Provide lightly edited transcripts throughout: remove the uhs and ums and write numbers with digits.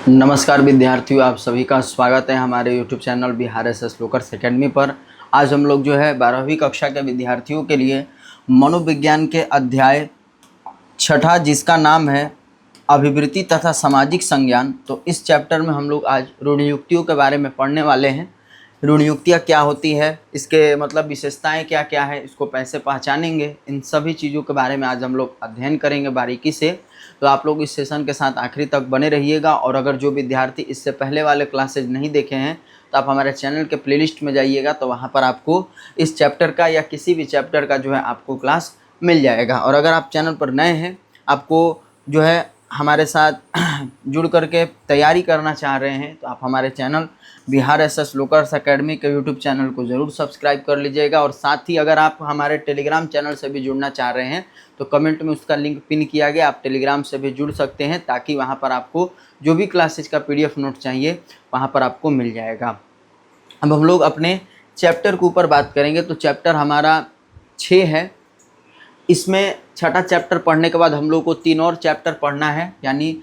नमस्कार विद्यार्थियों, आप सभी का स्वागत है हमारे YouTube चैनल बिहार एसएस लोकर्स एकेडमी पर। आज हम लोग जो है 12वीं कक्षा के विद्यार्थियों के लिए मनोविज्ञान के अध्याय छठा, जिसका नाम है अभिवृत्ति तथा सामाजिक संज्ञान। तो इस चैप्टर में हम लोग आज रूढ़ियुक्तियों के बारे में पढ़ने वाले हैं। रूढ़ियुक्तियाँ क्या होती है, इसके मतलब विशेषताएं क्या क्या है, इसको कैसे पहचानेंगे, इन सभी चीज़ों के बारे में आज हम लोग अध्ययन करेंगे बारीकी से। तो आप लोग इस सेशन के साथ आखिरी तक बने रहिएगा। और अगर जो विद्यार्थी इससे पहले वाले क्लासेज नहीं देखे हैं तो आप हमारे चैनल के प्लेलिस्ट में जाइएगा, तो वहाँ पर आपको इस चैप्टर का या किसी भी चैप्टर का जो है आपको क्लास मिल जाएगा। और अगर आप चैनल पर नए हैं, आपको जो है हमारे साथ जुड़ करके तैयारी करना चाह रहे हैं, तो आप हमारे चैनल बिहार एसएस लोकर्स एकेडमी के यूट्यूब चैनल को ज़रूर सब्सक्राइब कर लीजिएगा। और साथ ही अगर आप हमारे टेलीग्राम चैनल से भी जुड़ना चाह रहे हैं तो कमेंट में उसका लिंक पिन किया गया, आप टेलीग्राम से भी जुड़ सकते हैं, ताकि वहाँ पर आपको जो भी क्लासेज का PDF नोट चाहिए वहाँ पर आपको मिल जाएगा। अब हम लोग अपने चैप्टर के ऊपर बात करेंगे। तो चैप्टर हमारा 6 है। इसमें छठा चैप्टर पढ़ने के बाद हम लोग को 3 और चैप्टर पढ़ना है, यानी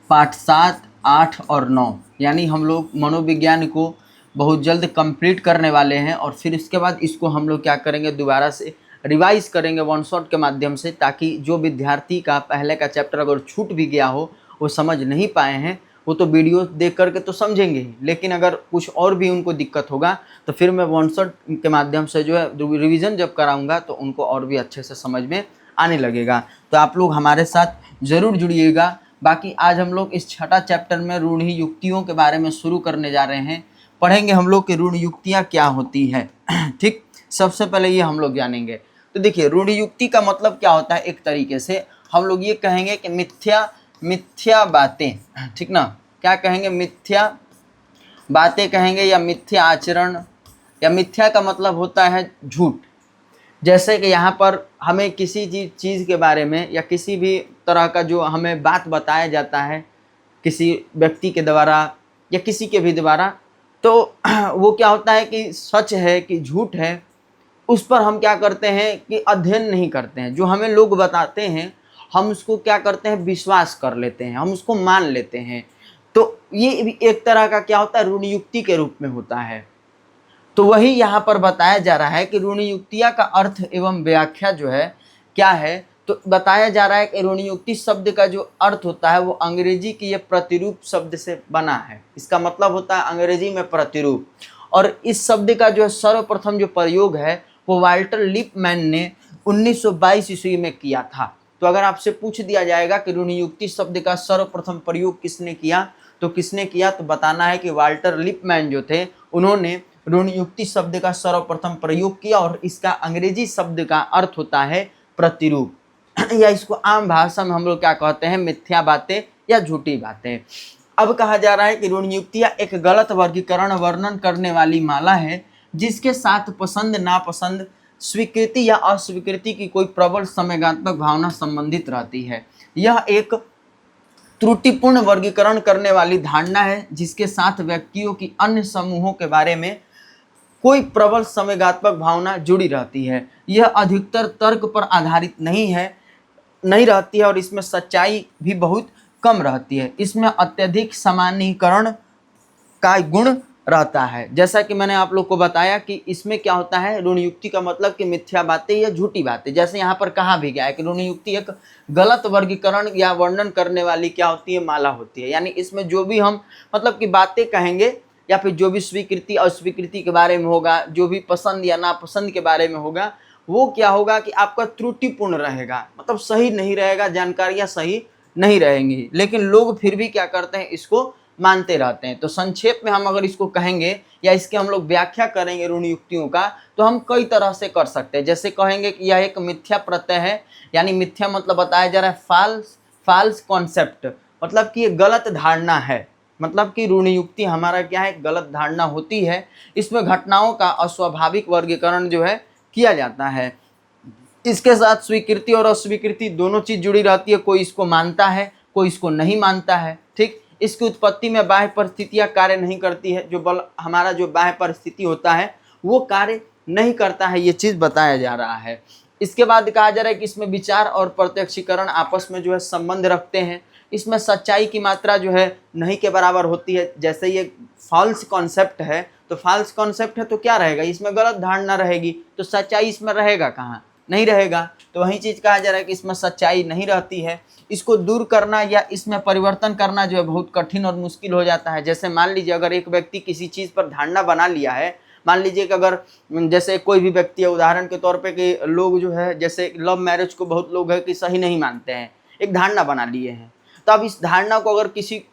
पाठ 7, 8 और 9, यानी हम लोग मनोविज्ञान को बहुत जल्द कंप्लीट करने वाले हैं। और फिर इसके बाद इसको हम लोग क्या करेंगे, दोबारा से रिवाइज करेंगे वन शॉट के माध्यम से, ताकि जो विद्यार्थी का पहले का चैप्टर अगर छूट भी गया हो, वो समझ नहीं पाए हैं, वो तो वीडियो देख करके तो समझेंगे ही, लेकिन अगर कुछ और भी उनको दिक्कत होगा तो फिर मैं वन शॉट के माध्यम से जो है रिवीजन जब कराऊंगा तो उनको और भी अच्छे से समझ में आने लगेगा। तो आप लोग हमारे साथ ज़रूर जुड़िएगा। बाकी आज हम लोग इस छठा चैप्टर में रूढ़ियुक्तियों के बारे में शुरू करने जा रहे हैं। पढ़ेंगे हम लोग कि रूढ़ियुक्तियाँ क्या होती है। ठीक, सबसे पहले ये हम लोग जानेंगे। तो देखिए, रूढ़ियुक्ति का मतलब क्या होता है, एक तरीके से हम लोग ये कहेंगे कि मिथ्या बातें, ठीक ना, क्या कहेंगे, मिथ्या बातें कहेंगे, या मिथ्या आचरण, या मिथ्या का मतलब होता है झूठ। जैसे कि यहाँ पर हमें किसी चीज़ के बारे में या किसी भी तरह का जो हमें बात बताया जाता है किसी व्यक्ति के द्वारा या किसी के भी द्वारा, तो वो क्या होता है कि सच है कि झूठ है, उस पर हम क्या करते हैं कि अध्ययन नहीं करते हैं। जो हमें लोग बताते हैं हम उसको क्या करते हैं, विश्वास कर लेते हैं, हम उसको मान लेते हैं। तो ये भी एक तरह का क्या होता है, रूढ़ियुक्ति के रूप में होता है। तो वही यहाँ पर बताया जा रहा है कि रूढ़ियुक्तियाँ का अर्थ एवं व्याख्या जो है क्या है। तो बताया जा रहा है कि रूढ़ियुक्ति शब्द का जो अर्थ होता है वो अंग्रेजी की ये प्रतिरूप शब्द से बना है। इसका मतलब होता है अंग्रेजी में प्रतिरूप। और इस शब्द का जो सर्वप्रथम जो प्रयोग है वो वाल्टर लिपमैन ने 1922 ईस्वी में किया था। तो अगर आपसे पूछ दिया जाएगा कि रूढ़ियुक्ति शब्द का सर्वप्रथम प्रयोग किसने किया, तो किसने किया, तो बताना है कि वाल्टर लिपमैन जो थे उन्होंने रूढ़ियुक्ति शब्द का सर्वप्रथम प्रयोग किया। और इसका अंग्रेजी शब्द का अर्थ होता है प्रतिरूप, या इसको आम भाषा में हम लोग क्या कहते हैं, मिथ्या बातें या झूठी बातें। अब कहा जा रहा है कि रूढ़ियुक्तियाँ एक गलत वर्गीकरण वर्णन करने वाली माला है जिसके साथ पसंद नापसंद, स्वीकृति या अस्वीकृति की कोई प्रबल संवेगात्मक भावना संबंधित रहती है। यह एक त्रुटिपूर्ण वर्गीकरण करने वाली धारणा है जिसके साथ व्यक्तियों की अन्य समूहों के बारे में कोई प्रबल संवेगात्मक भावना जुड़ी रहती है। यह अधिकतर तर्क पर आधारित नहीं रहती है और इसमें सच्चाई भी बहुत कम रहती है। इसमें अत्यधिक सामान्यीकरण का गुण रहता है। जैसा कि मैंने आप लोग को बताया कि इसमें क्या होता है, रूढ़ियुक्ति का मतलब कि मिथ्या बातें या झूठी बातें। जैसे यहाँ पर कहा भी गया है कि रूढ़ियुक्ति एक गलत वर्गीकरण या वर्णन करने वाली क्या होती है, माला होती है। यानी इसमें जो भी हम मतलब कि बातें कहेंगे या फिर जो भी स्वीकृति अस्वीकृति के बारे में होगा, जो भी पसंद या नापसंद के बारे में होगा, वो क्या होगा कि आपका त्रुटिपूर्ण रहेगा, मतलब सही नहीं रहेगा, जानकारियाँ सही नहीं रहेंगी, लेकिन लोग फिर भी क्या करते हैं, इसको मानते रहते हैं। तो संक्षेप में हम अगर इसको कहेंगे या इसके हम लोग व्याख्या करेंगे रूढ़ियुक्तियों का, तो हम कई तरह से कर सकते हैं। जैसे कहेंगे कि यह एक मिथ्या प्रत्यय है, यानी मिथ्या मतलब बताया जा रहा है फाल्स कॉन्सेप्ट, मतलब कि ये गलत धारणा है। मतलब कि रूढ़ियुक्ति हमारा क्या है, गलत धारणा होती है। इसमें घटनाओं का अस्वाभाविक वर्गीकरण जो है किया जाता है। इसके साथ स्वीकृति और अस्वीकृति दोनों चीज जुड़ी रहती है। कोई इसको मानता है, कोई इसको नहीं मानता है। ठीक, इसकी उत्पत्ति में बाह्य परिस्थितियां कार्य नहीं करती है। जो बल हमारा जो बाह्य परिस्थिति होता है वो कार्य नहीं करता है, ये चीज बताया जा रहा है। इसके बाद कहा जा रहा है कि इसमें विचार और प्रत्यक्षीकरण आपस में जो है संबंध रखते हैं। इसमें सच्चाई की मात्रा जो है नहीं के बराबर होती है। जैसे ये फॉल्स कॉन्सेप्ट है, तो फॉल्स कॉन्सेप्ट है तो क्या रहेगा, इसमें गलत धारणा रहेगी, तो सच्चाई इसमें रहेगा कहाँ, नहीं रहेगा। तो वही चीज़ कहा जा रहा है कि इसमें सच्चाई नहीं रहती है। इसको दूर करना या इसमें परिवर्तन करना जो है बहुत कठिन और मुश्किल हो जाता है। जैसे मान लीजिए अगर एक व्यक्ति किसी चीज़ पर धारणा बना लिया है, मान लीजिए कि अगर जैसे कोई भी व्यक्ति है, उदाहरण के तौर पे कि लोग जो है जैसे लव मैरिज को बहुत लोग है कि सही नहीं मानते हैं, एक धारणा बना लिए हैं। तो अब इस धारणा को अगर किसी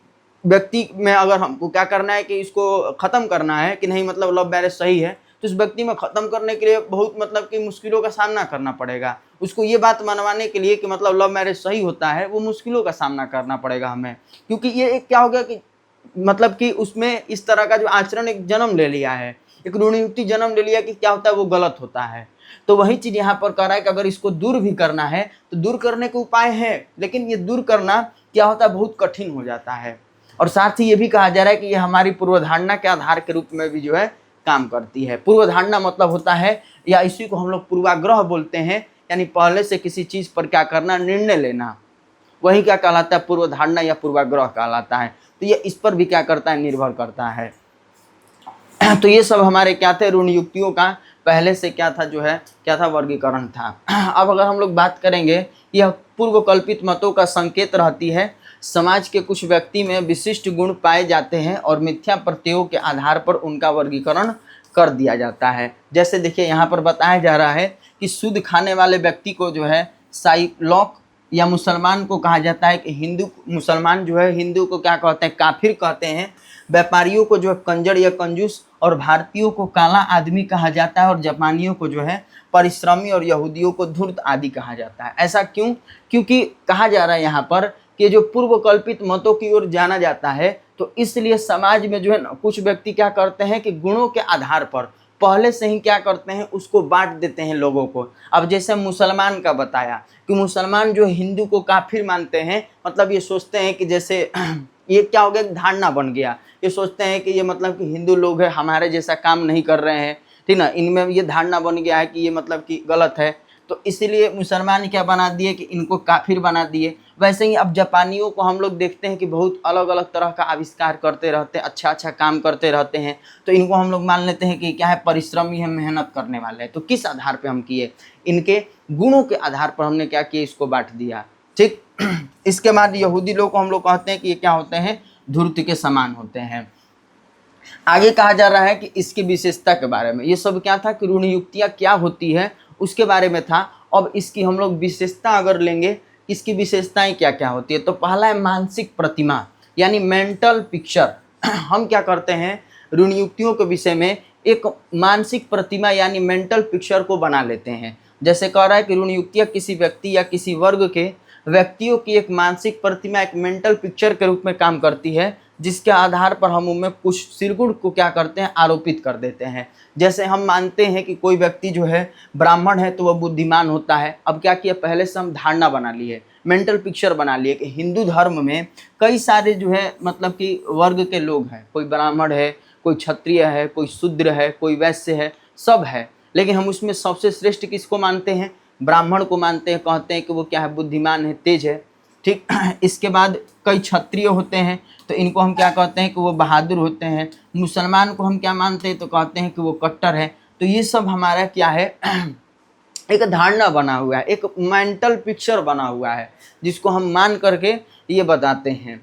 व्यक्ति में अगर हमको क्या करना है कि इसको ख़त्म करना है कि नहीं मतलब लव मैरिज सही है, तो उस व्यक्ति में ख़त्म करने के लिए बहुत मतलब कि मुश्किलों का सामना करना पड़ेगा। उसको ये बात मनवाने के लिए कि मतलब लव मैरिज सही होता है, वो मुश्किलों का सामना करना पड़ेगा हमें, क्योंकि ये एक क्या हो गया कि मतलब कि उसमें इस तरह का जो आचरण एक जन्म ले लिया है, एक ऋणयुक्ति जन्म ले लिया कि क्या होता है वो गलत होता है। तो वही चीज़ यहाँ पर कह रहा है कि अगर इसको दूर भी करना है तो दूर करने के उपाय हैं, लेकिन ये दूर करना क्या होता है बहुत कठिन हो जाता है। और साथ ही ये भी कहा जा रहा है कि ये हमारी पूर्वधारणा के आधार के रूप में भी जो है काम करती है। पूर्वधारणा मतलब होता है, या इसी को हम लोग पूर्वाग्रह बोलते हैं, यानी पहले से किसी चीज़ पर क्या करना, निर्णय लेना, वही क्या कहलाता है, पूर्वधारणा या पूर्वाग्रह कहलाता है। तो ये इस पर भी क्या करता है, निर्भर करता है। तो ये सब हमारे क्या थे, ऋण युक्तियों का पहले से क्या था, जो है क्या था, वर्गीकरण था। अब अगर हम लोग बात करेंगे, यह पूर्व कल्पित मतों का संकेत रहती है। समाज के कुछ व्यक्ति में विशिष्ट गुण पाए जाते हैं और मिथ्या प्रत्ययों के आधार पर उनका वर्गीकरण कर दिया जाता है। जैसे देखिए यहाँ पर बताया जा रहा है कि शुद्ध खाने वाले व्यक्ति को जो है साइलॉक या मुसलमान को कहा जाता है कि हिंदू, मुसलमान जो है हिंदू को क्या कहते हैं, काफिर कहते हैं। व्यापारियों को जो है कंजर या कंजूस, और भारतीयों को काला आदमी कहा जाता है, और जापानियों को जो है परिश्रमी, और यहूदियों को धूर्त आदि कहा जाता है। ऐसा क्यों? क्योंकि कहा जा रहा है यहाँ पर कि जो पूर्व कल्पित मतों की ओर जाना जाता है, तो इसलिए समाज में जो है ना कुछ व्यक्ति क्या करते हैं कि गुणों के आधार पर पहले से ही क्या करते हैं, उसको बांट देते हैं लोगों को। अब जैसे मुसलमान का बताया कि मुसलमान जो हिंदू को काफिर मानते हैं, मतलब ये सोचते हैं कि जैसे ये क्या हो गया, धारणा बन गया, ये सोचते हैं कि ये मतलब कि हिंदू लोग है हमारे जैसा काम नहीं कर रहे हैं, ठीक ना, इनमें ये धारणा बन गया है कि ये मतलब कि गलत है, तो इसलिए मुसलमान क्या बना दिए कि इनको काफिर बना दिए। वैसे ही अब जापानियों को हम लोग देखते हैं कि बहुत अलग अलग तरह का आविष्कार करते रहते हैं, अच्छा अच्छा काम करते रहते हैं, तो इनको हम लोग मान लेते हैं कि क्या है, परिश्रमी है, मेहनत करने वाले हैं। तो किस आधार पे हम किए, इनके गुणों के आधार पर हमने क्या किया, इसको बांट दिया, ठीक। इसके बाद यहूदी लोग को हम लोग कहते हैं कि ये क्या होते हैं, धूर्त के समान होते हैं। आगे कहा जा रहा है कि इसकी विशेषता के बारे में, ये सब क्या था कि ऋण युक्तियाँ क्या होती है उसके बारे में था। अब इसकी हम लोग विशेषता अगर लेंगे, इसकी विशेषताएं क्या क्या होती है, तो पहला है मानसिक प्रतिमा, यानी मेंटल पिक्चर। हम क्या करते हैं, ऋण युक्तियों के विषय में एक मानसिक प्रतिमा यानी मेंटल पिक्चर को बना लेते हैं। जैसे कह रहा है कि ऋण युक्तियाँ किसी व्यक्ति या किसी वर्ग के व्यक्तियों की एक मानसिक प्रतिमा, एक मेंटल पिक्चर के रूप में काम करती है, जिसके आधार पर हम उनमें कुछ सिरगुण को क्या करते हैं, आरोपित कर देते हैं। जैसे हम मानते हैं कि कोई व्यक्ति जो है ब्राह्मण है तो वह बुद्धिमान होता है। अब क्या किया, पहले से हम धारणा बना लिए, मेंटल पिक्चर बना लिए कि हिंदू धर्म में कई सारे जो है मतलब कि वर्ग के लोग हैं, कोई ब्राह्मण है, कोई क्षत्रिय है, कोई शूद्र है, कोई वैश्य है, सब है, लेकिन हम उसमें सबसे श्रेष्ठ किसको मानते हैं, ब्राह्मण को मानते हैं, कहते हैं कि वो क्या है, बुद्धिमान है, तेज है, ठीक। इसके बाद कई क्षत्रिय होते हैं तो इनको हम क्या कहते हैं कि वो बहादुर होते हैं। मुसलमान को हम क्या मानते हैं, तो कहते हैं कि वो कट्टर है। तो ये सब हमारा क्या है, एक धारणा बना हुआ है, एक मेंटल पिक्चर बना हुआ है, जिसको हम मान करके ये बताते हैं।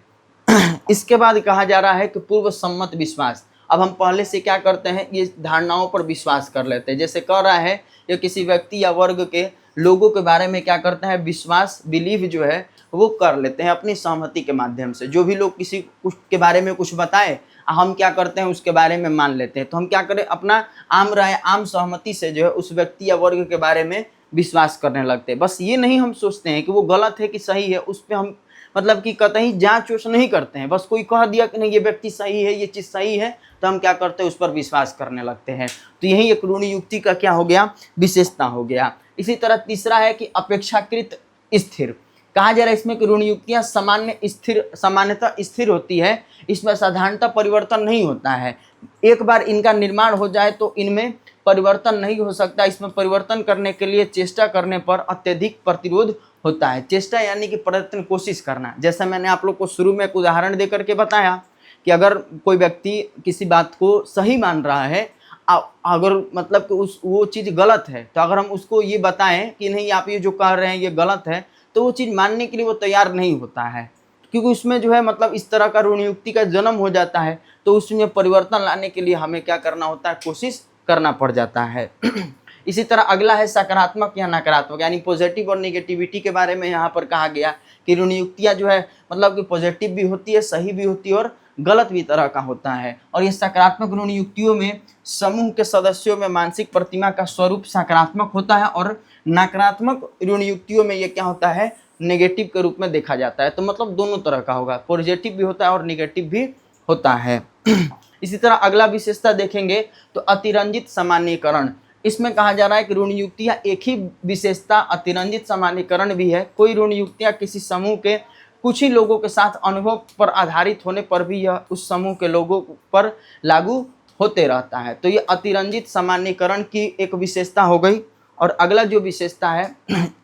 इसके बाद कहा जा रहा है कि पूर्व सम्मत विश्वास। अब हम पहले से क्या करते हैं, ये धारणाओं पर विश्वास कर लेते हैं। जैसे कह रहा है ये किसी व्यक्ति या वर्ग के लोगों के बारे में क्या करते हैं, विश्वास, बिलीव जो है वो कर लेते हैं अपनी सहमति के माध्यम से। जो भी लोग किसी कुछ के बारे में कुछ बताए, हम क्या करते हैं, उसके बारे में मान लेते हैं। तो हम क्या करें, अपना आम राय, आम सहमति से जो है उस व्यक्ति या वर्ग के बारे में विश्वास करने लगते हैं। बस ये नहीं हम सोचते हैं कि वो गलत है कि सही है, उस पर हम मतलब कि कतई जांच वूच नहीं करते हैं। बस कोई कह दिया कि नहीं ये व्यक्ति सही है, ये चीज़ सही है, तो हम क्या करते हैं, उस पर विश्वास करने लगते हैं। तो यही एक ऋण युक्ति का क्या हो गया, विशेषता हो गया। इसी तरह तीसरा है कि अपेक्षाकृत स्थिर। कहा जा रहा है इसमें कि ऋण युक्तियाँ सामान्यतः स्थिर होती है, इसमें साधारणतः परिवर्तन नहीं होता है। एक बार इनका निर्माण हो जाए तो इनमें परिवर्तन नहीं हो सकता। इसमें परिवर्तन करने के लिए चेष्टा करने पर अत्यधिक प्रतिरोध होता है। चेष्टा यानी कि प्रयत्न, कोशिश करना। जैसा मैंने आप लोग को शुरू में एक उदाहरण देकर के बताया कि अगर कोई व्यक्ति किसी बात को सही मान रहा है, अगर मतलब कि वो चीज़ गलत है, तो अगर हम उसको ये बताएं कि नहीं आप ये जो कह रहे हैं ये गलत है, तो वो चीज़ मानने के लिए वो तैयार नहीं होता है, क्योंकि उसमें जो है मतलब इस तरह का ऋण युक्ति का जन्म हो जाता है। तो उसमें परिवर्तन लाने के लिए हमें क्या करना होता है, कोशिश करना पड़ जाता है। इसी तरह अगला है सकारात्मक या नकारात्मक, यानी पॉजिटिव और नेगेटिविटी के बारे में यहाँ पर कहा गया कि ऋण युक्तियाँ जो है मतलब कि पॉजिटिव भी होती है, सही भी होती है और गलत भी तरह का होता है। और ये सकारात्मक ऋण युक्तियों में समूह के सदस्यों में मानसिक प्रतिमा का स्वरूप सकारात्मक होता है और नकारात्मक ऋण युक्तियों में ये क्या होता है, नेगेटिव के रूप में देखा जाता है। तो मतलब दोनों तरह का होगा, पॉजिटिव भी होता है और नेगेटिव भी होता है। इसी तरह अगला विशेषता देखेंगे तो अतिरंजित सामान्यीकरण। इसमें कहा जा रहा है कि ऋण युक्तियाँ एक ही विशेषता अतिरंजित सामान्यीकरण भी है। कोई ऋण युक्तियाँ किसी समूह के कुछ ही लोगों के साथ अनुभव पर आधारित होने पर भी यह उस समूह के लोगों पर लागू होते रहता है। तो ये अतिरंजित सामान्यीकरण की एक विशेषता हो गई। और अगला जो विशेषता है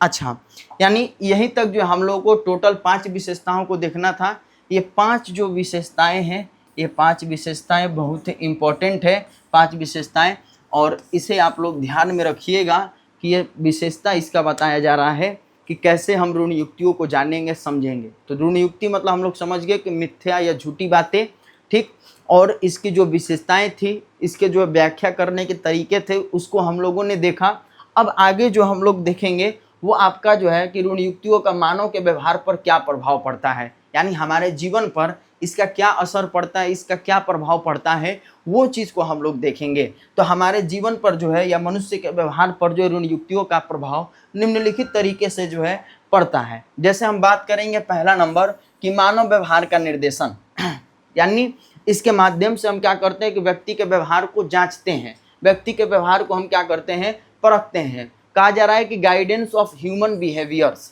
अच्छा, यानी यहीं तक जो हम लोगों को टोटल 5 विशेषताओं को देखना था। ये 5 जो विशेषताएं हैं, ये 5 विशेषताएं बहुत ही इम्पोर्टेंट है, 5 विशेषताएं। और इसे आप लोग ध्यान में रखिएगा कि ये विशेषता इसका बताया जा रहा है कि कैसे हम ऋण युक्तियों को जानेंगे, समझेंगे। तो ऋण युक्ति मतलब हम लोग समझ गए कि मिथ्या या झूठी बातें, ठीक। और इसकी जो विशेषताएं थी, इसके जो व्याख्या करने के तरीके थे, उसको हम लोगों ने देखा। अब आगे जो हम लोग देखेंगे वो आपका जो है कि ऋण युक्तियों का मानव के व्यवहार पर क्या प्रभाव पड़ता है, यानी हमारे जीवन पर इसका क्या असर पड़ता है, इसका क्या प्रभाव पड़ता है, वो चीज़ को हम लोग देखेंगे। तो हमारे जीवन पर जो है या मनुष्य के व्यवहार पर जो ऋण युक्तियों का प्रभाव निम्नलिखित तरीके से जो है पड़ता है। जैसे हम बात करेंगे पहला नंबर कि मानव व्यवहार का निर्देशन, यानी इसके माध्यम से हम क्या करते हैं कि व्यक्ति के व्यवहार को जांचते हैं, व्यक्ति के व्यवहार को हम क्या करते हैं, परखते हैं। कहा जा रहा है कि गाइडेंस ऑफ ह्यूमन बिहेवियर्स,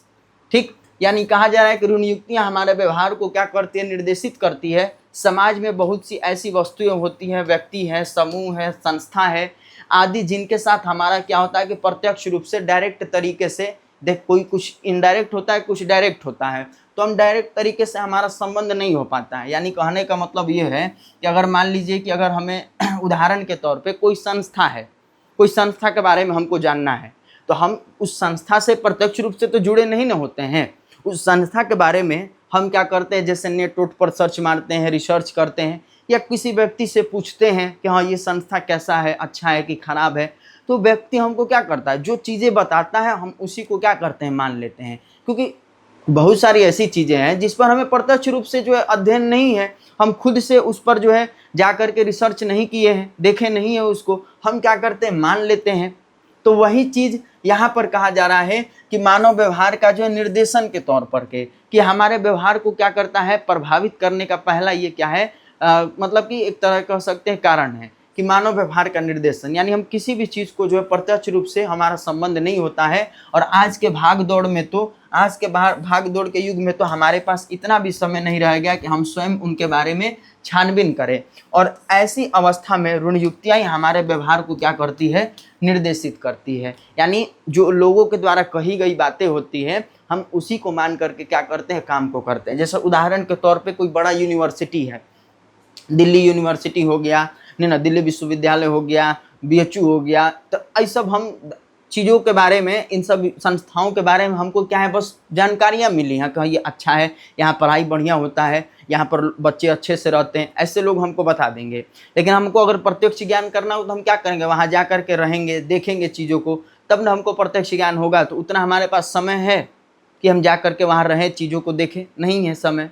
ठीक। यानी कहा जा रहा है कि ऋण युक्तियाँ हमारे व्यवहार को क्या करती है, निर्देशित करती है। समाज में बहुत सी ऐसी वस्तुएं होती हैं, व्यक्ति है, समूह है, संस्था है आदि, जिनके साथ हमारा क्या होता है कि प्रत्यक्ष रूप से डायरेक्ट तरीके से देख, कोई कुछ इनडायरेक्ट होता है, कुछ डायरेक्ट होता है। तो हम डायरेक्ट तरीके से हमारा संबंध नहीं हो पाता है। यानी कहने का मतलब ये है कि अगर मान लीजिए कि अगर हमें उदाहरण के तौर पे कोई संस्था है, कोई संस्था के बारे में हमको जानना है, तो हम उस संस्था से प्रत्यक्ष रूप से तो जुड़े नहीं न होते हैं। उस संस्था के बारे में हम क्या करते हैं, जैसे नेट पर सर्च मारते हैं, रिसर्च करते हैं, या किसी व्यक्ति से पूछते हैं कि हाँ ये संस्था कैसा है, अच्छा है कि खराब है। तो व्यक्ति हमको क्या करता है, जो चीज़ें बताता है हम उसी को क्या करते हैं, मान लेते हैं। क्योंकि बहुत सारी ऐसी चीज़ें हैं जिस पर हमें प्रत्यक्ष रूप से जो है अध्ययन नहीं है, हम खुद से उस पर जो है जा कर के रिसर्च नहीं किए हैं, देखे नहीं है उसको, हम क्या करते हैं, मान लेते हैं। तो वही चीज़ यहाँ पर कहा जा रहा है कि मानव व्यवहार का जो है निर्देशन के तौर पर के कि हमारे व्यवहार को क्या करता है, प्रभावित करने का पहला ये क्या है, मतलब कि एक तरह कह सकते हैं कारण है कि मानव व्यवहार का निर्देशन। यानी हम किसी भी चीज़ को जो है प्रत्यक्ष रूप से हमारा संबंध नहीं होता है। और आज के भाग दौड़ में तो, आज के भाग दौड़ के युग में तो हमारे पास इतना भी समय नहीं रह गया कि हम स्वयं उनके बारे में छानबीन करें। और ऐसी अवस्था में ऋण युक्तियाँ हमारे व्यवहार को क्या करती है, निर्देशित करती है। यानी जो लोगों के द्वारा कही गई बातें होती हैं, हम उसी को मान करके क्या करते हैं, काम को करते हैं। जैसे उदाहरण के तौर पे कोई बड़ा यूनिवर्सिटी है, दिल्ली यूनिवर्सिटी हो गया, नहीं ना, दिल्ली विश्वविद्यालय हो गया, BHU हो गया, तो ये सब हम चीज़ों के बारे में, इन सब संस्थाओं के बारे में हमको क्या है, बस जानकारियाँ मिली हैं कि ये अच्छा है, यहाँ पढ़ाई बढ़िया होता है, यहाँ पर बच्चे अच्छे से रहते हैं, ऐसे लोग हमको बता देंगे। लेकिन हमको अगर प्रत्यक्ष ज्ञान करना हो तो हम क्या करेंगे, वहाँ जा कर के रहेंगे, देखेंगे चीज़ों को, तब ना हमको प्रत्यक्ष ज्ञान होगा। तो उतना हमारे पास समय है कि हम जा कर के वहाँ रहें, चीज़ों को देखें, नहीं है समय।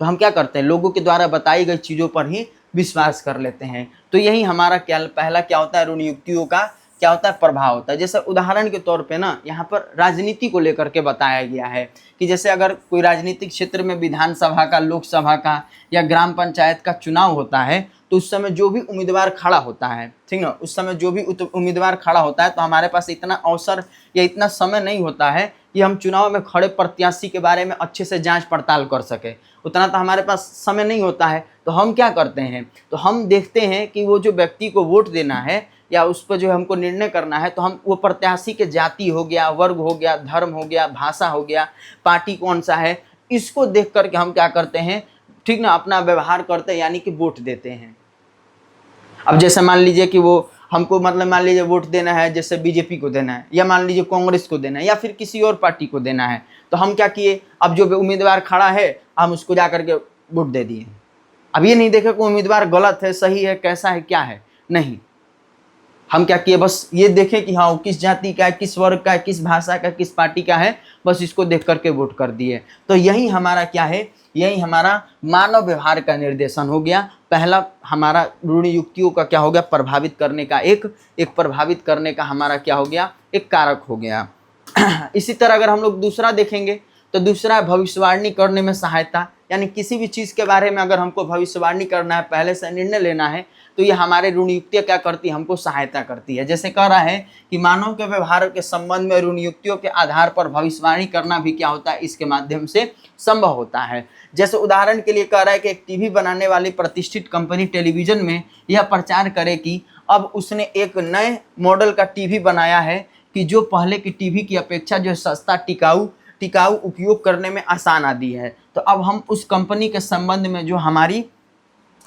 तो हम क्या करते हैं, लोगों के द्वारा बताई गई चीज़ों पर ही विश्वास कर लेते हैं। तो यही हमारा क्या पहला क्या होता है, ऋण युक्तियों का क्या होता है, प्रभाव होता है। जैसे उदाहरण के तौर पे ना, यहाँ पर राजनीति को लेकर के बताया गया है कि जैसे अगर कोई राजनीतिक क्षेत्र में विधानसभा का, लोकसभा का या ग्राम पंचायत का चुनाव होता है, तो उस समय जो भी उम्मीदवार खड़ा होता है, ठीक ना, उस समय जो भी उम्मीदवार खड़ा होता है, तो हमारे पास इतना अवसर या इतना समय नहीं होता है कि हम चुनाव में खड़े प्रत्याशी के बारे में अच्छे से जांच पड़ताल कर सके। उतना तो हमारे पास समय नहीं होता है। तो हम क्या करते हैं, तो हम देखते हैं कि वो जो व्यक्ति को वोट देना है, या उस पर जो है हमको निर्णय करना है, तो हम वो प्रत्याशी के जाति हो गया, वर्ग हो गया, धर्म हो गया, भाषा हो गया, पार्टी कौन सा है, इसको देख करके हम क्या करते हैं, ठीक ना, अपना व्यवहार करते हैं, यानी कि वोट देते हैं। अब जैसे मान लीजिए कि वो हमको मतलब मान लीजिए वोट देना है, जैसे बीजेपी को देना है, या मान लीजिए कांग्रेस को देना है, या फिर किसी और पार्टी को देना है, तो हम क्या किए, अब जो उम्मीदवार खड़ा है हम उसको जा करके वोट दे दिए। अब ये नहीं देखे कि उम्मीदवार गलत है, सही है, कैसा है, क्या है, नहीं, हम क्या किए, बस ये देखें कि हाँ वो किस जाति का है, किस वर्ग का है, किस भाषा का, किस पार्टी का है, बस इसको देख करके वोट कर दिए। तो यही हमारा क्या है, यही हमारा मानव व्यवहार का निर्देशन हो गया। पहला हमारा ऋण युक्तियों का क्या हो गया, प्रभावित करने का एक प्रभावित करने का हमारा क्या हो गया, एक कारक हो गया। इसी तरह अगर हम लोग दूसरा देखेंगे तो दूसरा है भविष्यवाणी करने में सहायता, यानी किसी भी चीज़ के बारे में अगर हमको भविष्यवाणी करना है, पहले से निर्णय लेना है, तो ये हमारे ऋण युक्तियाँ क्या करती है, हमको सहायता करती है। जैसे कह रहा है कि मानव के व्यवहार के संबंध में ऋण युक्तियों के आधार पर भविष्यवाणी करना भी क्या होता है, इसके माध्यम से संभव होता है। जैसे उदाहरण के लिए कह रहा है कि एक टीवी बनाने वाली प्रतिष्ठित कंपनी टेलीविजन में यह प्रचार करे कि अब उसने एक नए मॉडल का टीवी बनाया है कि जो पहले की टीवी की अपेक्षा जो सस्ता, टिकाऊ उपयोग करने में आसान आदि है। तो अब हम उस कंपनी के संबंध में जो हमारी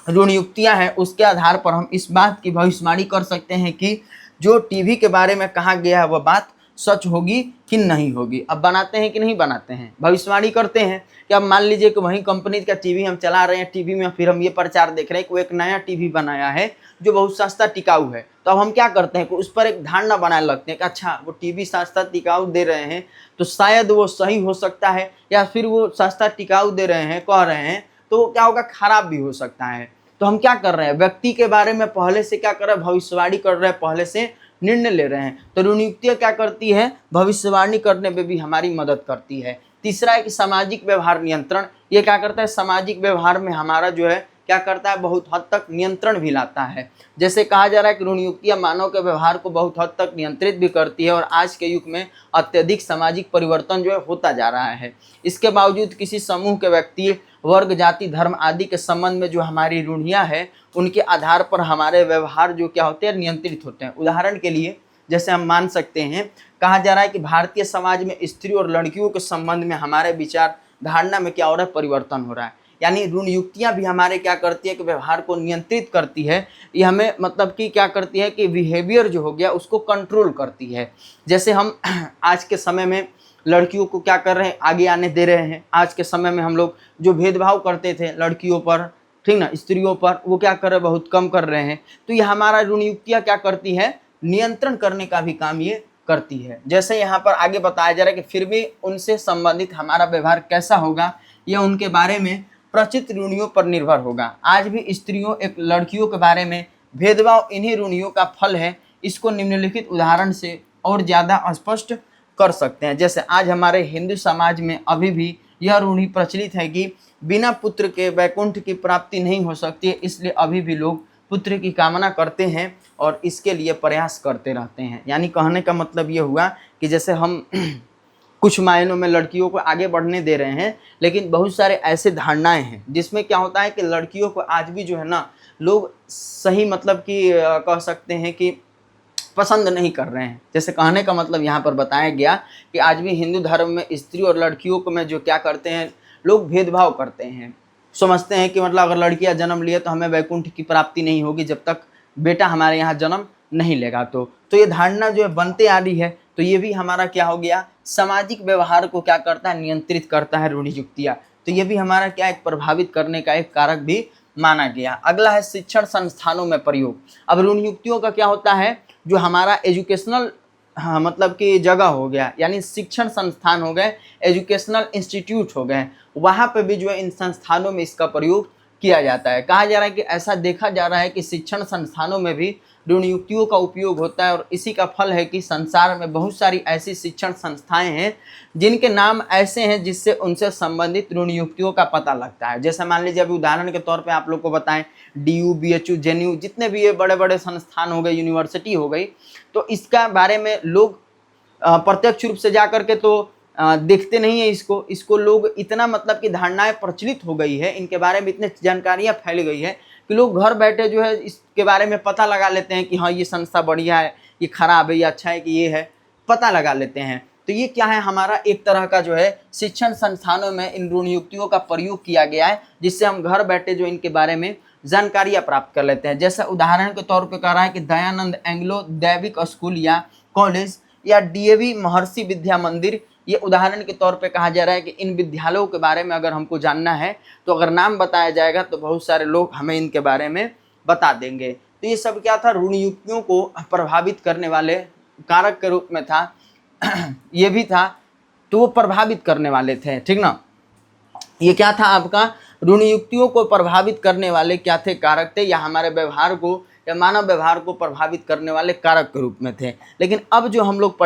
ऋण युक्तियाँ हैं उसके आधार पर हम इस बात की भविष्यवाणी कर सकते हैं कि जो टीवी के बारे में कहा गया है वह बात सच होगी कि नहीं होगी। अब बनाते हैं कि नहीं बनाते हैं, भविष्यवाणी करते हैं कि अब मान लीजिए कि वही कंपनी का टीवी हम चला रहे हैं, टीवी में फिर हम ये प्रचार देख रहे हैं कि वो एक नया टीवी बनाया है जो बहुत सस्ता टिकाऊ है। तो अब हम क्या करते हैं कि उस पर एक धारणा बनाने लगते हैं कि अच्छा वो टीवी सस्ता टिकाऊ दे रहे हैं तो शायद वो सही हो सकता है, या फिर वो सस्ता टिकाऊ दे रहे हैं, कह रहे हैं, तो क्या होगा, खराब भी हो सकता है। तो हम क्या कर रहे हैं, व्यक्ति के बारे में पहले से क्या कर रहे हैं, भविष्यवाणी कर रहे हैं, पहले से निर्णय ले रहे हैं। तो ऋण युक्तियाँ क्या करती है, भविष्यवाणी करने में भी हमारी मदद करती है। तीसरा है कि सामाजिक व्यवहार नियंत्रण, ये क्या करता है, सामाजिक व्यवहार में हमारा जो है क्या करता है, बहुत हद तक नियंत्रण भी लाता है। जैसे कहा जा रहा है कि ऋण युक्तियाँ मानव के व्यवहार को बहुत हद तक नियंत्रित भी करती है, और आज के युग में अत्यधिक सामाजिक परिवर्तन जो है होता जा रहा है। इसके बावजूद किसी समूह के व्यक्ति, वर्ग, जाति, धर्म आदि के संबंध में जो हमारी रूढ़ियाँ हैं उनके आधार पर हमारे व्यवहार जो क्या होते हैं, नियंत्रित होते हैं। उदाहरण के लिए जैसे हम मान सकते हैं, कहा जा रहा है कि भारतीय समाज में स्त्री और लड़कियों के संबंध में हमारे विचार धारणा में क्या हो रहा है, परिवर्तन हो रहा है। यानी ऋण युक्तियाँ भी हमारे क्या करती है कि व्यवहार को नियंत्रित करती है। ये हमें मतलब कि क्या करती है कि बिहेवियर जो हो गया उसको कंट्रोल करती है। जैसे हम आज के समय में लड़कियों को क्या कर रहे हैं, आगे आने दे रहे हैं। आज के समय में हम लोग जो भेदभाव करते थे लड़कियों पर, ठीक ना, स्त्रियों पर, वो क्या कर रहे हैं, बहुत कम कर रहे हैं। तो ये हमारा ऋण युक्तियाँ क्या करती है, नियंत्रण करने का भी काम ये करती है। जैसे यहाँ पर आगे बताया जा रहा है कि फिर भी उनसे संबंधित हमारा व्यवहार कैसा होगा, यह उनके बारे में प्रचित रूढ़ियों पर निर्भर होगा। आज भी स्त्रियों एक लड़कियों के बारे में भेदभाव इन्हीं रूढ़ियों का फल है। इसको निम्नलिखित उदाहरण से और ज़्यादा स्पष्ट कर सकते हैं। जैसे आज हमारे हिंदू समाज में अभी भी यह रूढ़ि प्रचलित है कि बिना पुत्र के वैकुंठ की प्राप्ति नहीं हो सकती है, इसलिए अभी भी लोग पुत्र की कामना करते हैं और इसके लिए प्रयास करते रहते हैं। यानी कहने का मतलब ये हुआ कि जैसे हम कुछ मायनों में लड़कियों को आगे बढ़ने दे रहे हैं, लेकिन बहुत सारे ऐसे धारणाएं हैं जिसमें क्या होता है कि लड़कियों को आज भी जो है ना, लोग सही मतलब कि कह सकते हैं कि पसंद नहीं कर रहे हैं। जैसे कहने का मतलब यहाँ पर बताया गया कि आज भी हिंदू धर्म में स्त्री और लड़कियों को में जो क्या करते हैं, लोग भेदभाव करते हैं। समझते हैं कि मतलब अगर लड़कियाँ जन्म लिए तो हमें वैकुंठ की प्राप्ति नहीं होगी जब तक बेटा हमारे यहाँ जन्म नहीं लेगा। तो ये धारणा जो है बनते आ रही है। तो ये भी हमारा क्या हो गया, सामाजिक व्यवहार को क्या करता है, नियंत्रित करता है ऋण युक्तियाँ। तो ये भी हमारा क्या, एक प्रभावित करने का एक कारक भी माना गया। अगला है शिक्षण संस्थानों में प्रयोग। अब ऋण युक्तियों का क्या होता है, जो हमारा एजुकेशनल मतलब कि जगह हो गया, यानी शिक्षण संस्थान हो गए, एजुकेशनल इंस्टीट्यूट हो गए, वहाँ पे भी जो है इन संस्थानों में इसका प्रयोग किया जाता है। कहा जा रहा है कि ऐसा देखा जा रहा है कि शिक्षण संस्थानों में भी ऋण युक्तियों का उपयोग होता है, और इसी का फल है कि संसार में बहुत सारी ऐसी शिक्षण संस्थाएं हैं जिनके नाम ऐसे हैं जिससे उनसे संबंधित ऋण युक्तियों का पता लगता है। जैसे मान लीजिए अभी उदाहरण के तौर पे आप लोग को बताएं, DU, BHU, JNU, जितने भी ये बड़े बड़े संस्थान हो गए, यूनिवर्सिटी हो गई, तो इसका बारे में लोग प्रत्यक्ष रूप से जा करके तो देखते नहीं है इसको लोग इतना मतलब कि धारणाएं प्रचलित हो गई है, इनके बारे में इतनी जानकारियां फैल गई है कि लोग घर बैठे जो है इसके बारे में पता लगा लेते हैं कि हाँ ये संस्था बढ़िया है, ये खराब है, ये अच्छा है कि ये है, पता लगा लेते हैं। तो ये क्या है, हमारा एक तरह का जो है शिक्षण संस्थानों में इन ऋण युक्तियों का प्रयोग किया गया है, जिससे हम घर बैठे जो इनके बारे में जानकारियां प्राप्त कर लेते हैं। जैसे उदाहरण के तौर पे कह रहा है कि दयानंद एंग्लो दैविक स्कूल या कॉलेज या डीएवी महर्षि विद्या मंदिर, ये उदाहरण के तौर पे कहा जा रहा है कि इन विद्यालयों के बारे में अगर हमको जानना है तो अगर नाम बताया जाएगा तो बहुत सारे लोग हमें इनके बारे में बता देंगे। तो ये सब क्या था, ऋण युक्तियों को प्रभावित करने वाले कारक के रूप में था। ये भी था, तो वो प्रभावित करने वाले थे, ठीक ना। ये क्या था आपका, ऋण युक्तियों को प्रभावित करने वाले क्या थे, कारक थे, या हमारे व्यवहार को या मानव व्यवहार को प्रभावित करने वाले कारक के रूप में थे। लेकिन अब जो हम लोग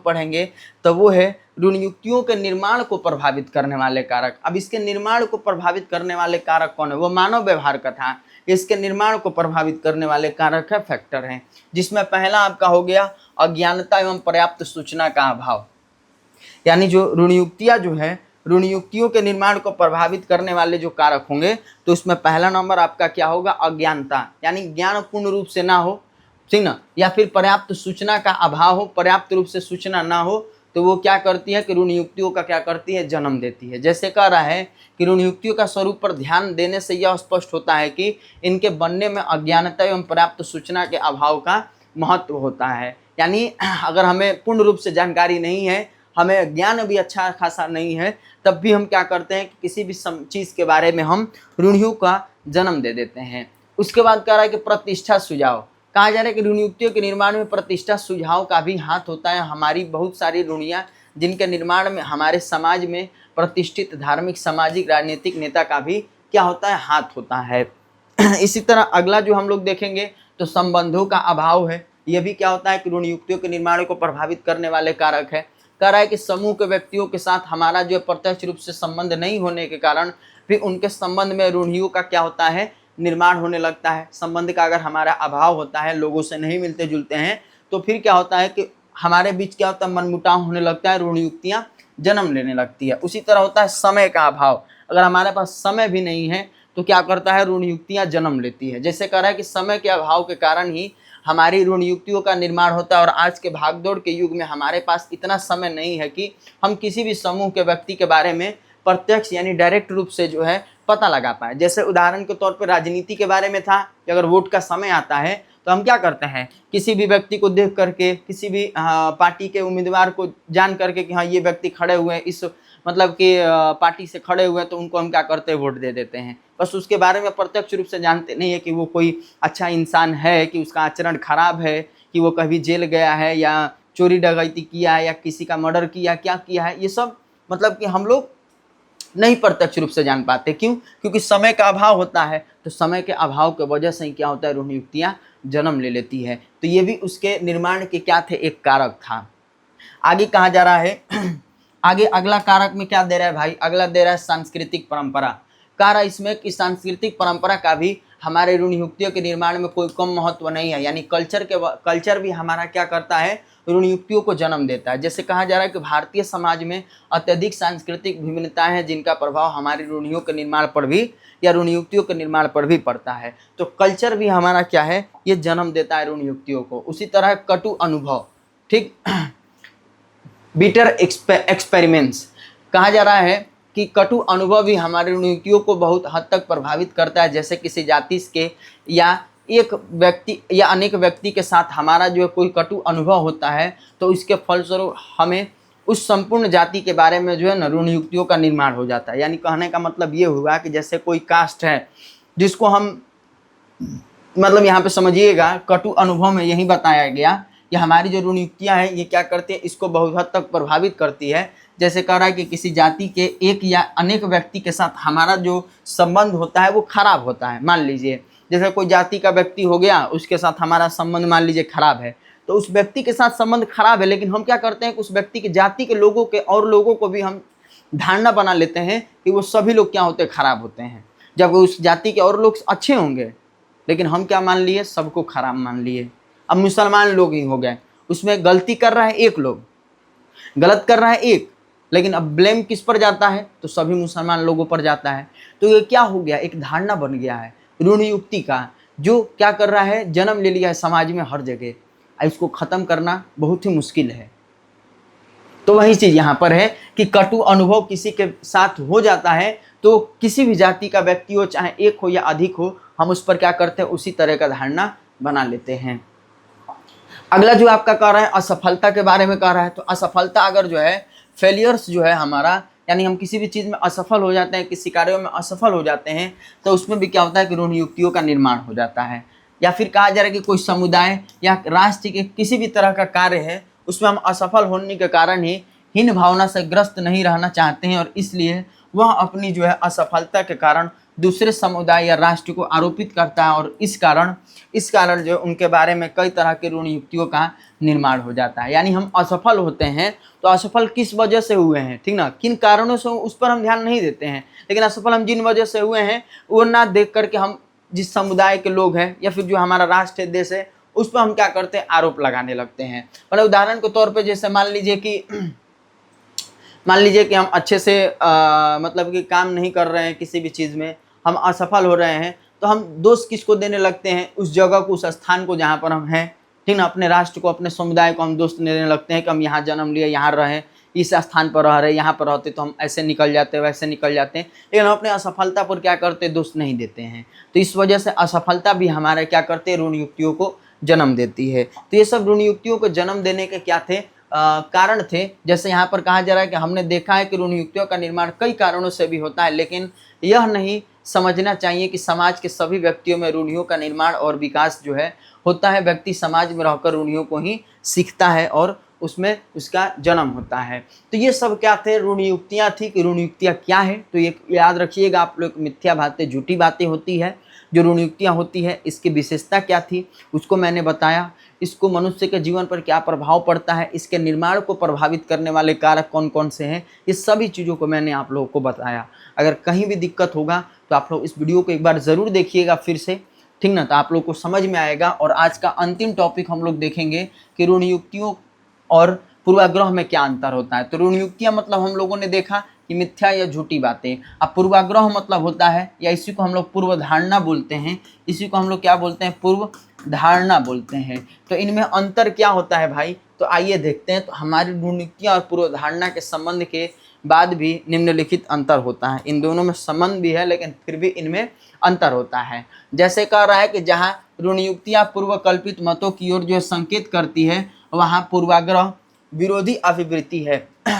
पढ़ेंगे तो वो है ऋण युक्तियों के निर्माण को प्रभावित करने वाले कारक। अब इसके निर्माण को प्रभावित करने वाले कारक कौन है, वो मानव व्यवहार का था। इसके निर्माण को प्रभावित करने वाले कारक है, फैक्टर हैं, जिसमें पहला आपका हो गया अज्ञानता एवं पर्याप्त सूचना का अभाव। यानी जो ऋण युक्तियां जो है, ऋण युक्तियों के निर्माण को प्रभावित करने वाले जो कारक होंगे, तो उसमें पहला नंबर आपका क्या होगा, अज्ञानता, यानी ज्ञान पूर्ण रूप से ना हो, ठीक ना, या फिर पर्याप्त सूचना का अभाव हो, पर्याप्त रूप से सूचना ना हो, तो वो क्या करती है कि ऋण युक्तियों का क्या करती है, जन्म देती है। जैसे कह रहा है कि ऋण युक्तियों का स्वरूप पर ध्यान देने से यह स्पष्ट होता है कि इनके बनने में अज्ञानता एवं पर्याप्त सूचना के अभाव का महत्व होता है। यानी अगर हमें पूर्ण रूप से जानकारी नहीं है, हमें ज्ञान भी अच्छा खासा नहीं है, तब भी हम क्या करते हैं कि किसी भी चीज़ के बारे में हम ऋणियों का जन्म दे देते हैं। उसके बाद कह रहा है कि प्रतिष्ठा सुझाव, कहा जा रहा है कि ऋण युक्तियों के निर्माण में प्रतिष्ठा सुझाव का भी हाथ होता है। हमारी बहुत सारी ऋणियाँ जिनके निर्माण में हमारे समाज में प्रतिष्ठित धार्मिक, सामाजिक, राजनीतिक नेता का भी क्या होता है, हाथ होता है। इसी तरह अगला जो हम लोग देखेंगे तो संबंधों का अभाव है। यह भी क्या होता है कि ऋण युक्तियों के निर्माण को प्रभावित करने वाले कारक है। कह रहा है कि समूह के व्यक्तियों के साथ हमारा जो प्रत्यक्ष रूप से संबंध नहीं होने के कारण भी उनके संबंध में ऋणियों का क्या होता है, निर्माण होने लगता है। संबंध का अगर हमारा अभाव होता है, लोगों से नहीं मिलते जुलते हैं, तो फिर क्या होता है कि हमारे बीच क्या होता है, मनमुटाव होने लगता है, ऋण युक्तियाँ जन्म लेने लगती है। उसी तरह होता है समय का अभाव, अगर हमारे पास समय भी नहीं है तो क्या करता है, ऋण युक्तियाँ जन्म लेती है। जैसे कह रहा है कि समय के अभाव के कारण ही हमारी ऋण युक्तियों का निर्माण होता है, और आज के भागदौड़ के युग में हमारे पास इतना समय नहीं है कि हम किसी भी समूह के व्यक्ति के बारे में प्रत्यक्ष यानी डायरेक्ट रूप से जो है पता लगा पाए। जैसे उदाहरण के तौर पर राजनीति के बारे में था कि अगर वोट का समय आता है तो हम क्या करते हैं, किसी भी व्यक्ति को देख करके, किसी भी पार्टी के उम्मीदवार को जान करके कि हाँ ये व्यक्ति खड़े हुए हैं, इस मतलब कि पार्टी से खड़े हुए हैं, तो उनको हम क्या करते हैं, वोट दे देते हैं। बस उसके बारे में प्रत्यक्ष रूप से जानते नहीं है कि वो कोई अच्छा इंसान है, कि उसका आचरण खराब है, कि वो कभी जेल गया है या चोरी डकैती किया है या किसी का मर्डर किया, क्या किया है, ये सब मतलब कि हम लोग नहीं प्रत्यक्ष रूप से जान पाते। क्यों? क्योंकि समय का अभाव होता है। तो समय के अभाव की वजह से ही क्या होता है, ऋण युक्तियाँ जन्म ले लेती है। तो ये भी उसके निर्माण के क्या थे, एक कारक था। आगे कहा जा रहा है आगे अगला कारक में क्या दे रहा है भाई, अगला दे रहा है सांस्कृतिक परंपरा। कह रहा है इसमें कि सांस्कृतिक परंपरा का भी हमारे ऋण युक्तियों के निर्माण में कोई कम महत्व नहीं है। यानी कल्चर भी हमारा क्या करता है, ऋण युक्तियों को जन्म देता है। जैसे कहा जा रहा है कि भारतीय समाज में अत्यधिक सांस्कृतिक विभिन्नताएं हैं, जिनका प्रभाव हमारी ऋणियों के निर्माण पर भी या ऋण युक्तियों के निर्माण पर भी पड़ता है। तो कल्चर भी हमारा क्या है, ये जन्म देता है ऋण युक्तियों को। उसी तरह कटु अनुभव, ठीक, बिटर एक्सपेरिमेंट्स, कहा जा रहा है कि कटु अनुभव भी हमारे ऋण युक्तियों को बहुत हद तक प्रभावित करता है। जैसे किसी जाति के या एक व्यक्ति या अनेक व्यक्ति के साथ हमारा जो कोई कटु अनुभव होता है, तो इसके फलस्वरूप हमें उस संपूर्ण जाति के बारे में जो है ना ऋण युक्तियों का निर्माण हो जाता है। यानी कहने का मतलब ये हुआ कि जैसे कोई कास्ट है जिसको हम मतलब यहाँ पे समझिएगा, कटु अनुभव में यही बताया गया कि हमारी जो ऋण युक्तियाँ हैं ये क्या करती है, इसको बहुत हद तक प्रभावित करती है। जैसे कह रहा है कि किसी जाति के एक या अनेक व्यक्ति के साथ हमारा जो संबंध होता है वो खराब होता है। मान लीजिए जैसे कोई जाति का व्यक्ति हो गया, उसके साथ हमारा संबंध मान लीजिए खराब है, तो उस व्यक्ति के साथ संबंध खराब है, लेकिन हम क्या करते हैं कि उस व्यक्ति की जाति के लोगों के और लोगों को भी हम धारणा बना लेते हैं कि वो सभी लोग क्या होते हैं, खराब होते हैं, जब उस जाति के और लोग अच्छे होंगे। लेकिन हम क्या मान लिए, सबको खराब मान लिए। अब मुसलमान लोग ही हो गए, उसमें गलती कर रहा है एक लोग, गलत कर रहा है एक, लेकिन अब ब्लेम किस पर जाता है, तो सभी मुसलमान लोगों पर जाता है। तो ये क्या हो गया, एक धारणा बन गया है। ऋण युक्ति का, जो क्या कर रहा है, जन्म ले लिया है समाज में हर जगह। इसको ख़त्म करना बहुत ही मुश्किल है। तो वही चीज़ यहाँ पर है कि कटु अनुभव किसी के साथ हो जाता है तो किसी भी जाति का व्यक्ति हो, चाहे एक हो या अधिक हो, हम उस पर क्या करते हैं, उसी तरह का धारणा बना लेते हैं। अगला जो आपका कह रहा है असफलता के बारे में कह रहा है, तो असफलता अगर जो है फेलियर्स जो है हमारा, यानी हम किसी भी चीज़ में असफल हो जाते हैं, किसी कार्यों में असफल हो जाते हैं, तो उसमें भी क्या होता है कि ऋण युक्तियों का निर्माण हो जाता है। या फिर कहा जा रहा है कि कोई समुदाय या राष्ट्र के किसी भी तरह का कार्य है, उसमें हम असफल होने के कारण ही हीन भावना से ग्रस्त नहीं रहना चाहते हैं, और इसलिए वह अपनी जो है असफलता के कारण दूसरे समुदाय या राष्ट्र को आरोपित करता है, और इस कारण जो उनके बारे में कई तरह के ऋण युक्तियों का निर्माण हो जाता है। यानी हम असफल होते हैं तो असफल किस वजह से हुए हैं, ठीक ना, किन कारणों से, उस पर हम ध्यान नहीं देते हैं, लेकिन असफल हम जिन वजह से हुए हैं वो ना देख करके हम जिस समुदाय के लोग हैं या फिर जो हमारा राष्ट्र है, देश है, उस पर हम क्या करते हैं, आरोप लगाने लगते हैं। मतलब उदाहरण के तौर पर जैसे मान लीजिए कि हम अच्छे से मतलब कि काम नहीं कर रहे हैं, किसी भी चीज़ में हम असफल हो रहे हैं, तो हम दोष किसको देने लगते हैं, उस जगह को, उस स्थान को जहाँ पर हम हैं, ठीक ना, अपने राष्ट्र को, अपने समुदाय को हम दोष देने लगते हैं कि हम यहाँ जन्म लिए, यहाँ रहे, इस स्थान पर रह रहे, यहाँ पर रहते तो हम ऐसे निकल जाते, वैसे निकल जाते हैं, लेकिन हम अपने असफलता पर क्या करते, दोष नहीं देते हैं। तो इस वजह से असफलता भी हमारे क्या करते हैं, ऋण युक्तियों को जन्म देती है। तो ये सब ऋण युक्तियों को जन्म देने के क्या थे, कारण थे। जैसे यहाँ पर कहा जा रहा है कि हमने देखा है कि ऋण युक्तियों का निर्माण कई कारणों से भी होता है, लेकिन यह नहीं समझना चाहिए कि समाज के सभी व्यक्तियों में रूढ़ियों का निर्माण और विकास जो है होता है। व्यक्ति समाज में रहकर रूढ़ियों को ही सीखता है और उसमें उसका जन्म होता है। तो ये सब क्या थे, ऋण युक्तियाँ थी। कि ऋण युक्तियाँ क्या है, तो ये याद रखिएगा आप लोग, मिथ्या बातें, झूठी बातें होती है। जो ऋण युक्तियाँ होती है इसकी विशेषता क्या थी उसको मैंने बताया। इसको मनुष्य के जीवन पर क्या प्रभाव पड़ता है, इसके निर्माण को प्रभावित करने वाले कारक कौन कौन से हैं, ये सभी चीज़ों को मैंने आप लोगों को बताया। अगर कहीं भी दिक्कत होगा तो आप लोग इस वीडियो को एक बार ज़रूर देखिएगा फिर से, ठीक ना, तो आप लोग को समझ में आएगा। और आज का अंतिम टॉपिक हम लोग देखेंगे कि ऋण युक्तियों और पूर्वाग्रह में क्या अंतर होता है। तो ऋण युक्तियाँ मतलब हम लोगों ने देखा कि मिथ्या या झूठी बातें। अब पूर्वाग्रह मतलब होता है, या इसी को हम लोग पूर्व धारणा बोलते हैं, इसी को हम लोग क्या बोलते हैं, पूर्व धारणा बोलते हैं। तो इनमें अंतर क्या होता है भाई, तो आइए देखते हैं। तो हमारी ऋण युक्तियाँ और पूर्व धारणा के संबंध के बाद भी निम्नलिखित अंतर होता है। इन दोनों में संबंध भी है लेकिन फिर भी इनमें अंतर होता है। जैसे कह रहा है कि जहाँ ऋण युक्तियाँ पूर्व कल्पित मतों की ओर जो संकेत करती है, वहाँ पूर्वाग्रह विरोधी अभिवृत्ति है।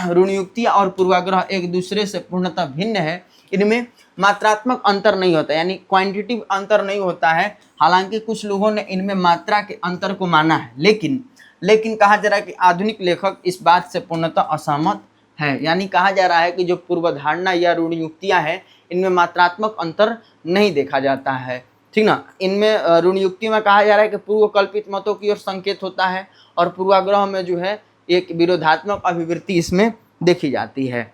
ऋण युक्तियाँ और पूर्वाग्रह एक दूसरे से पूर्णतः भिन्न है। इनमें मात्रात्मक अंतर नहीं होता, यानी क्वांटिटिव अंतर नहीं होता है। हालांकि कुछ लोगों ने इनमें मात्रा के अंतर को माना है, लेकिन कहा जा रहा है कि आधुनिक लेखक इस बात से पूर्णतः असहमत है। यानी कहा जा रहा है कि जो पूर्वधारणा या ऋण युक्तियाँ हैं, इनमें मात्रात्मक अंतर नहीं देखा जाता है, ठीक ना। इनमें ऋण युक्ति में कहा जा रहा है कि पूर्व कल्पित मतों की ओर संकेत होता है, और पूर्वाग्रह में जो है एक विरोधात्मक अभिवृत्ति इसमें देखी जाती है।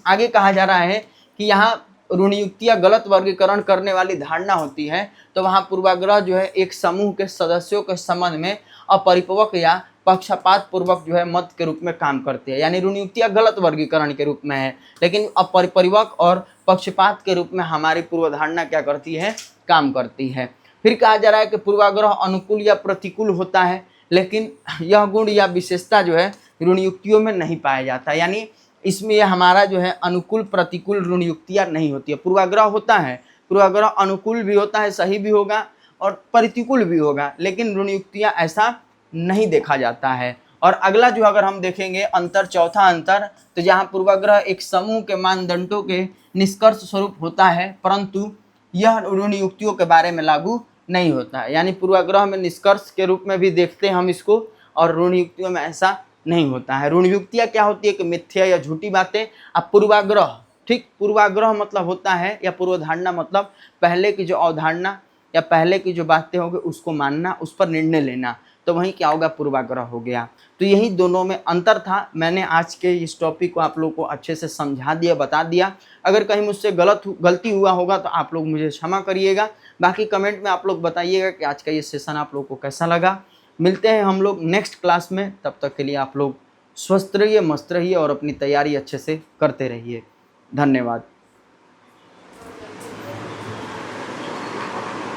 आगे कहा जा रहा है कि यहाँ ऋण युक्तियाँ गलत वर्गीकरण करने वाली धारणा होती है, तो वहाँ पूर्वाग्रह जो है एक समूह के सदस्यों के संबंध में अपरिपक्व या पक्षपात पूर्वक जो है मत के रूप में काम करती है। यानी ऋण युक्तियाँ गलत वर्गीकरण के रूप में है, लेकिन अपरिपक्व और पक्षपात के रूप में हमारी पूर्वधारणा क्या करती है, काम करती है। फिर कहा जा रहा है कि पूर्वाग्रह अनुकूल या प्रतिकूल होता है, लेकिन यह गुण या विशेषता जो है ऋण युक्तियों में नहीं पाया जाता। यानी इसमें यह हमारा जो है अनुकूल प्रतिकूल ऋण युक्तियाँ नहीं होती है। पूर्वाग्रह होता है, पूर्वाग्रह अनुकूल भी होता है, सही भी होगा, और प्रतिकूल भी होगा, लेकिन ऋण युक्तियाँ ऐसा नहीं देखा जाता है। और अगला जो अगर हम देखेंगे अंतर, चौथा अंतर, तो जहाँ पूर्वाग्रह एक समूह के मानदंडों के निष्कर्ष स्वरूप होता है, परंतु यह ऋण युक्तियों के बारे में लागू नहीं होता है। यानी पूर्वाग्रह में निष्कर्ष के रूप में भी देखते हैं हम इसको, और ऋण युक्तियों में ऐसा नहीं होता है। ऋण युक्तियाँ क्या होती है कि मिथ्या या झूठी बातें। अब पूर्वाग्रह, ठीक, पूर्वाग्रह मतलब होता है, या पूर्वधारणा मतलब पहले की जो अवधारणा या पहले की जो बातें होगी उसको मानना, उस पर निर्णय लेना, तो वहीं क्या होगा, पूर्वाग्रह हो गया। तो यही दोनों में अंतर था। मैंने आज के इस टॉपिक को आप लोग को अच्छे से समझा दिया, बता दिया। अगर कहीं मुझसे गलती हुआ होगा तो आप लोग मुझे क्षमा करिएगा। बाकी कमेंट में आप लोग बताइएगा कि आज का ये सेशन आप लोग को कैसा लगा। मिलते हैं हम लोग नेक्स्ट क्लास में, तब तक के लिए आप लोग स्वस्थ रहिए, मस्त रहिए और अपनी तैयारी अच्छे से करते रहिए। धन्यवाद।